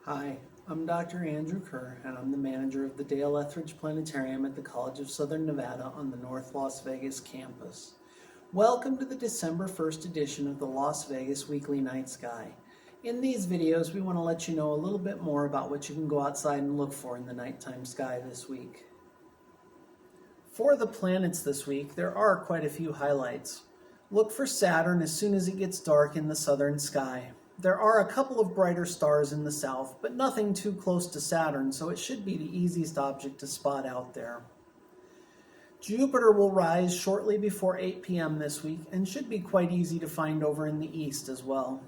Hi, I'm Dr. Andrew Kerr, and I'm the manager of the Dale Etheridge Planetarium at the College of Southern Nevada on the North Las Vegas campus. Welcome to the December 1st edition of the Las Vegas Weekly Night Sky. In these videos, we want to let you know a little bit more about what you can go outside and look for in the nighttime sky this week. For the planets this week, there are quite a few highlights. Look for Saturn as soon as it gets dark in the southern sky. There are a couple of brighter stars in the south, but nothing too close to Saturn, so it should be the easiest object to spot out there. Jupiter will rise shortly before 8 p.m. this week and should be quite easy to find over in the east as well.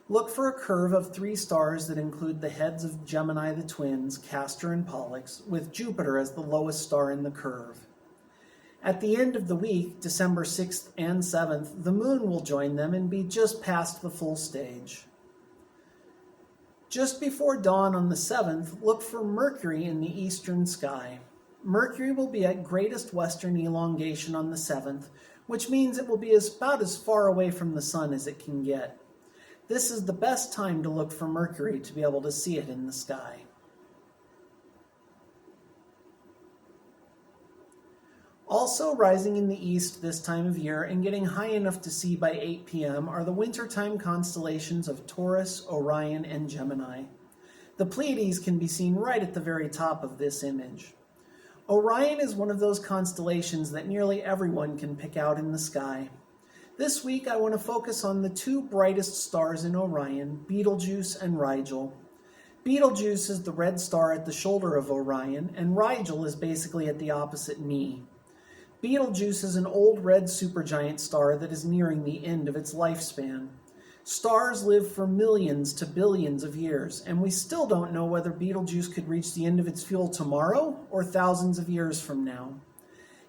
Look for a curve of 3 stars that include the heads of Gemini the twins, Castor and Pollux, with Jupiter as the lowest star in the curve. At the end of the week, December 6th and 7th, the moon will join them and be just past the full stage. Just before dawn on the 7th, look for Mercury in the eastern sky. Mercury will be at greatest western elongation on the 7th, which means it will be about as far away from the sun as it can get. This is the best time to look for Mercury to be able to see it in the sky. Also rising in the east this time of year and getting high enough to see by 8 p.m. are the wintertime constellations of Taurus, Orion, and Gemini. The Pleiades can be seen right at the very top of this image. Orion is one of those constellations that nearly everyone can pick out in the sky. This week I want to focus on the 2 brightest stars in Orion, Betelgeuse and Rigel. Betelgeuse is the red star at the shoulder of Orion, and Rigel is basically at the opposite knee. Betelgeuse is an old red supergiant star that is nearing the end of its lifespan. Stars live for millions to billions of years, and we still don't know whether Betelgeuse could reach the end of its fuel tomorrow or thousands of years from now.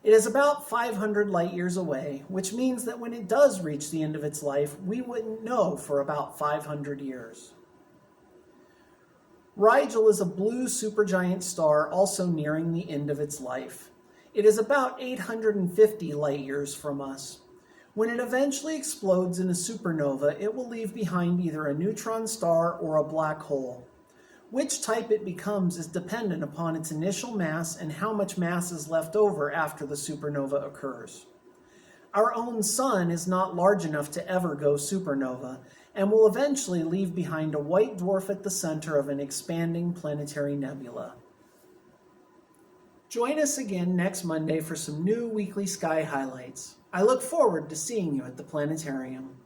It is about 500 light years away, which means that when it does reach the end of its life, we wouldn't know for about 500 years. Rigel is a blue supergiant star also nearing the end of its life. It is about 850 light years from us. When it eventually explodes in a supernova, it will leave behind either a neutron star or a black hole. Which type it becomes is dependent upon its initial mass and how much mass is left over after the supernova occurs. Our own sun is not large enough to ever go supernova, and will eventually leave behind a white dwarf at the center of an expanding planetary nebula. Join us again next Monday for some new weekly sky highlights. I look forward to seeing you at the planetarium.